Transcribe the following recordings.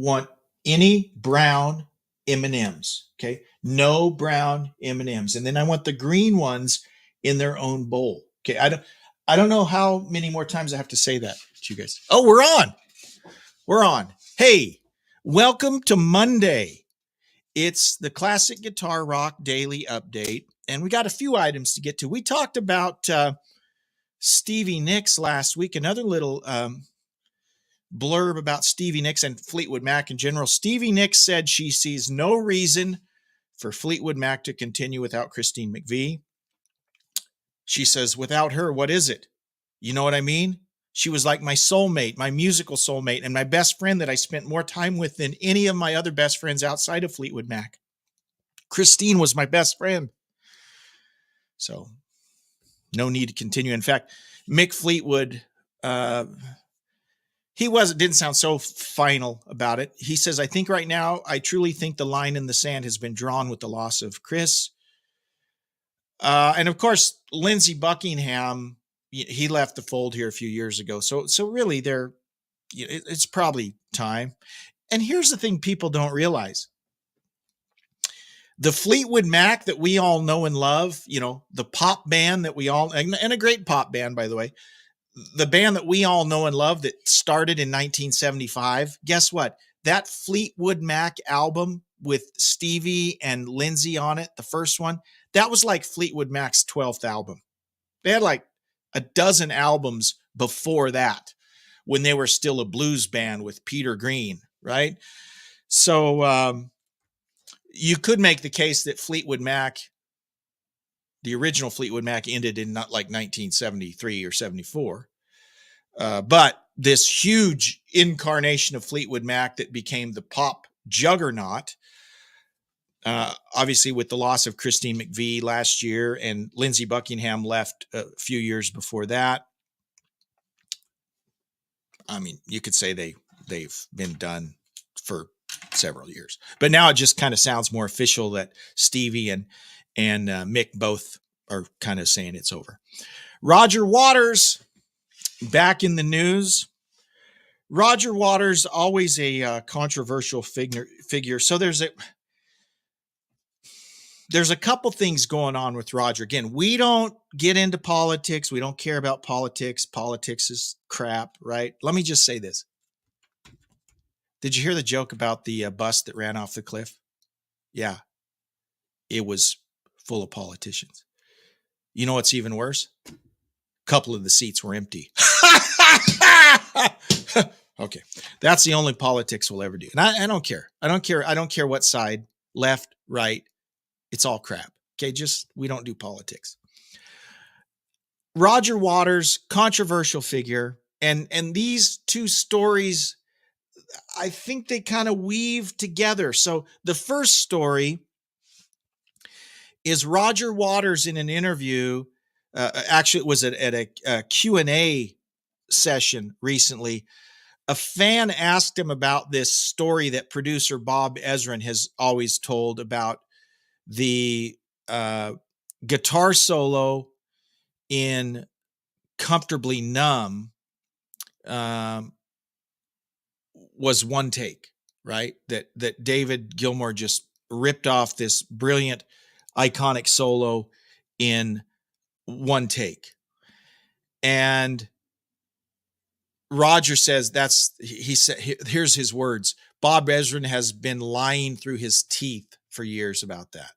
want any brown M&Ms. Okay. No brown M&Ms. And then I want the green ones in their own bowl. Okay. I don't know how many more times I have to say that to you guys. Oh, we're on. We're on. Hey, welcome to Monday. It's the Classic Guitar Rock Daily Update. And we got a few items to get to. We talked about Stevie Nicks last week. Another little blurb about Stevie Nicks and Fleetwood Mac in general. Stevie Nicks said she sees no reason for Fleetwood Mac to continue without Christine McVie. She says, without her, what is it? You know what I mean? She was like my soulmate, my musical soulmate, and my best friend that I spent more time with than any of my other best friends outside of Fleetwood Mac. Christine was my best friend. So no need to continue. In fact, Mick Fleetwood, didn't sound so final about it. He says, I think right now, I truly think the line in the sand has been drawn with the loss of Chris. And of course, Lindsey Buckingham, he left the fold here a few years ago. So really it's probably time. And here's the thing people don't realize. The Fleetwood Mac that we all know and love, the pop band that we all, and a great pop band, by the way, the band that we all know and love that started in 1975, guess what? That Fleetwood Mac album with Stevie and Lindsey on it, the first one, that was like Fleetwood Mac's 12th album. They had like a dozen albums before that when they were still a blues band with Peter Green, right? So you could make the case that Fleetwood Mac, the original Fleetwood Mac, ended in not like 1973 or 74. But this huge incarnation of Fleetwood Mac that became the pop juggernaut, obviously with the loss of Christine McVie last year, and Lindsey Buckingham left a few years before that. I mean, you could say they've been done for several years, but now it just kind of sounds more official that Stevie and Mick both are kind of saying it's over. Roger Waters back in the news. Roger Waters, always a controversial figure. So there's a couple things going on with Roger. Again, we don't get into politics. We don't care about politics. Politics is crap, right? Let me just say this. Did you hear the joke about the bus that ran off the cliff? Yeah, it was full of politicians. You know what's even worse? A couple of the seats were empty. Okay, that's the only politics we'll ever do. And I don't care. I don't care what side, left, right. It's all crap. Okay, we don't do politics. Roger Waters, controversial figure. And these two stories, I think they kind of weave together. So the first story is Roger Waters in an interview. Actually, it was at a Q&A session recently. A fan asked him about this story that producer Bob Ezrin has always told about the guitar solo in Comfortably Numb was one take, right? That David Gilmour just ripped off this brilliant, iconic solo in one take. And Roger says he said, here's his words. Bob Ezrin has been lying through his teeth for years about that.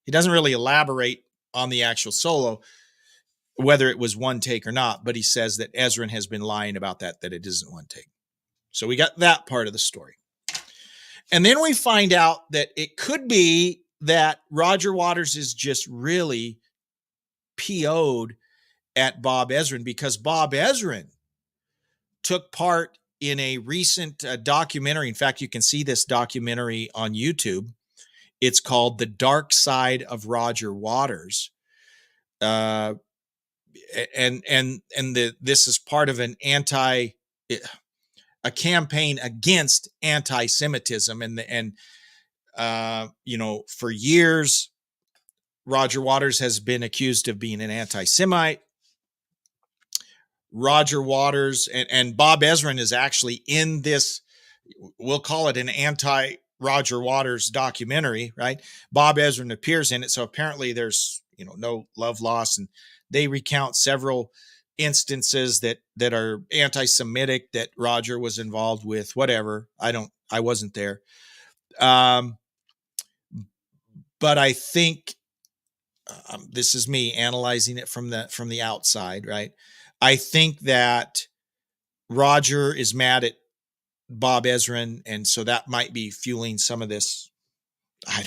He doesn't really elaborate on the actual solo, whether it was one take or not, but he says that Ezrin has been lying about that it isn't one take. So we got that part of the story. And then we find out that it could be that Roger Waters is just really PO'd at Bob Ezrin because Bob Ezrin took part in a recent documentary. In fact, you can see this documentary on YouTube. It's called The Dark Side of Roger Waters. This is part of a campaign against anti-Semitism. For years, Roger Waters has been accused of being an anti-Semite. Roger Waters and Bob Ezrin is actually in this we'll call it an anti Roger Waters documentary, right? Bob Ezrin appears in it. So apparently there's, no love lost. And they recount several instances that are anti-Semitic that Roger was involved with, whatever. I wasn't there. But I think this is me analyzing it from the outside, right? I think that Roger is mad at Bob Ezrin, and so that might be fueling some of this. I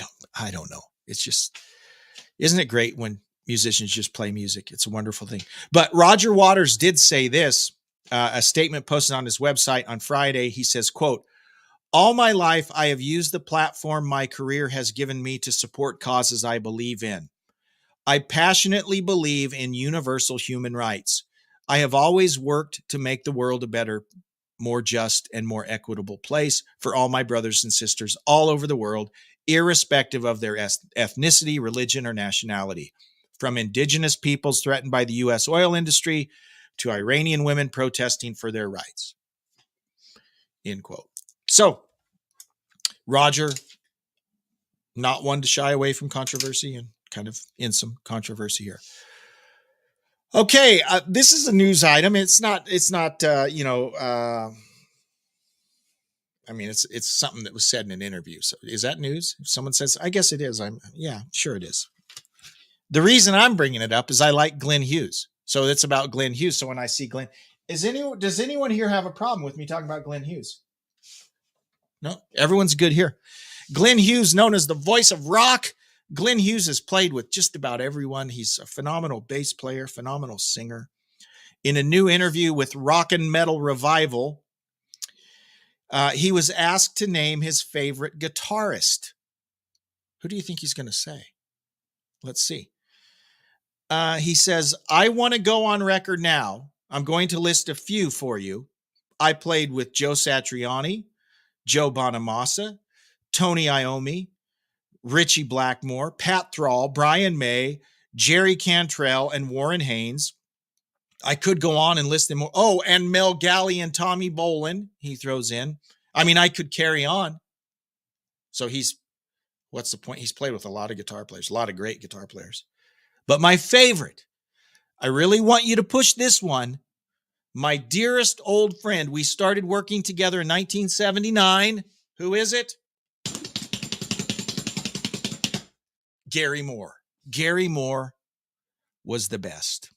don't know. It's just, isn't it great when musicians just play music? It's a wonderful thing. But Roger Waters did say this, a statement posted on his website on Friday. He says, quote, "All my life, I have used the platform my career has given me to support causes I believe in. I passionately believe in universal human rights. I have always worked to make the world a better, more just, and more equitable place for all my brothers and sisters all over the world, irrespective of their ethnicity, religion, or nationality. From indigenous peoples threatened by the U.S. oil industry to Iranian women protesting for their rights." End quote. So, Roger, not one to shy away from controversy, and kind of in some controversy here. Okay, this is a news item. It's not. I mean, it's something that was said in an interview. So is that news? If someone says, I guess it is. Yeah, sure it is. The reason I'm bringing it up is I like Glenn Hughes. So it's about Glenn Hughes. So when I see Glenn, does anyone here have a problem with me talking about Glenn Hughes? No, everyone's good here. Glenn Hughes, known as the voice of rock. Glenn Hughes has played with just about everyone. He's a phenomenal bass player, phenomenal singer. In a new interview with Rock and Metal Revival, he was asked to name his favorite guitarist. Who do you think he's going to say? Let's see. He says, "I want to go on record now. I'm going to list a few for you. I played with Joe Satriani, Joe Bonamassa, Tony Iommi, Richie Blackmore, Pat Thrall, Brian May, Jerry Cantrell, and Warren Haynes. I could go on and list them more. Oh, and Mel Galley and Tommy Bolin," he throws in. I mean, I could carry on. So what's the point? He's played with a lot of guitar players, a lot of great guitar players. But my favorite, I really want you to push this one. My dearest old friend, we started working together in 1979. Who is it? Gary Moore. Gary Moore was the best.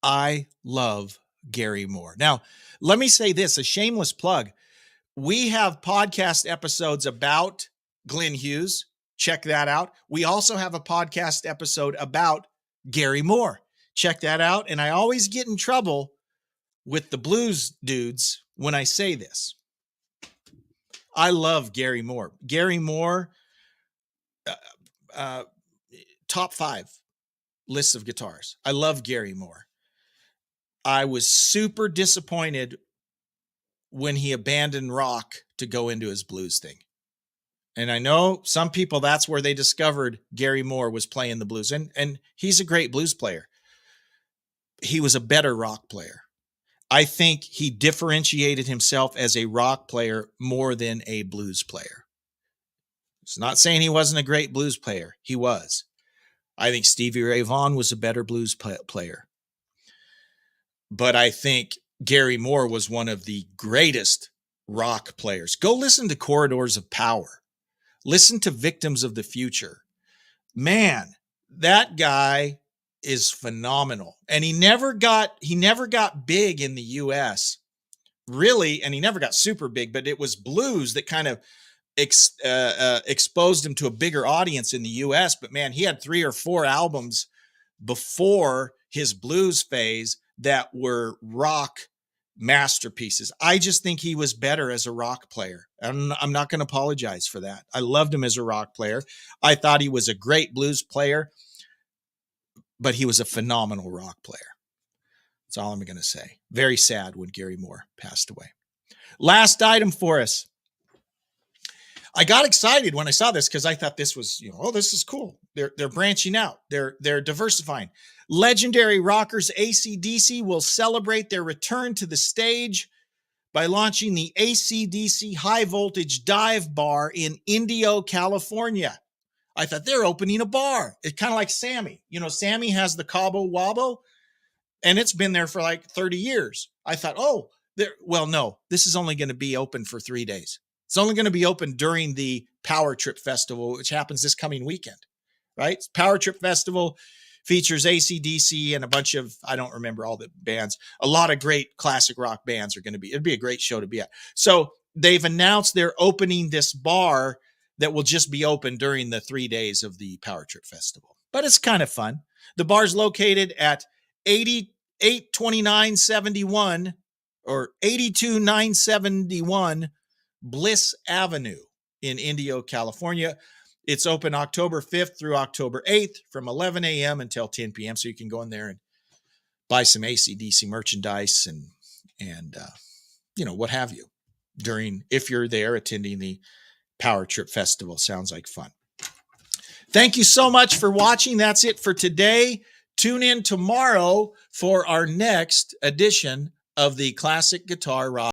I love Gary Moore. Now, let me say this, a shameless plug. We have podcast episodes about Glenn Hughes. Check that out. We also have a podcast episode about Gary Moore. Check that out. And I always get in trouble with the blues dudes when I say this. I love Gary Moore. Gary Moore, top 5 lists of guitars. I love Gary Moore. I was super disappointed when he abandoned rock to go into his blues thing. And I know some people, that's where they discovered Gary Moore was playing the blues. And he's a great blues player. He was a better rock player. I think he differentiated himself as a rock player more than a blues player. It's not saying he wasn't a great blues player. He was. I think Stevie Ray Vaughan was a better blues player. But I think Gary Moore was one of the greatest rock players. Go listen to Corridors of Power. Listen to Victims of the Future. Man, that guy is phenomenal. And he never got big in the US, really, and he never got super big, but it was blues that kind of exposed him to a bigger audience in the US. But man, he had 3 or 4 albums before his blues phase that were rock masterpieces. I just think he was better as a rock player. I'm not going to apologize for that. I loved him as a rock player. I thought he was a great blues player, but he was a phenomenal rock player. That's all I'm going to say. Very sad when Gary Moore passed away. Last item for us. I got excited when I saw this because I thought this was, this is cool. They're branching out. They're diversifying. Legendary rockers AC/DC will celebrate their return to the stage by launching the AC/DC high voltage dive bar in Indio, California. I thought they're opening a bar. It's kind of like Sammy. You know, Sammy has the Cabo Wabo, and it's been there for like 30 years. I thought, oh, well, no, this is only going to be open for 3 days. It's only going to be open during the Power Trip Festival, which happens this coming weekend, right? Power Trip Festival features AC/DC and a bunch of, I don't remember all the bands. A lot of great classic rock bands are going to be, it'd be a great show to be at. So they've announced they're opening this bar that will just be open during the 3 days of the Power Trip Festival. But it's kind of fun. The bar's located at 82971 or 82971 Bliss Avenue in Indio, California. It's open October 5th through October 8th from 11 a.m. until 10 p.m. So you can go in there and buy some AC/DC merchandise and you know, what have you if you're there attending the Power Trip Festival. Sounds like fun. Thank you so much for watching. That's it for today. Tune in tomorrow for our next edition of the Classic Guitar Rock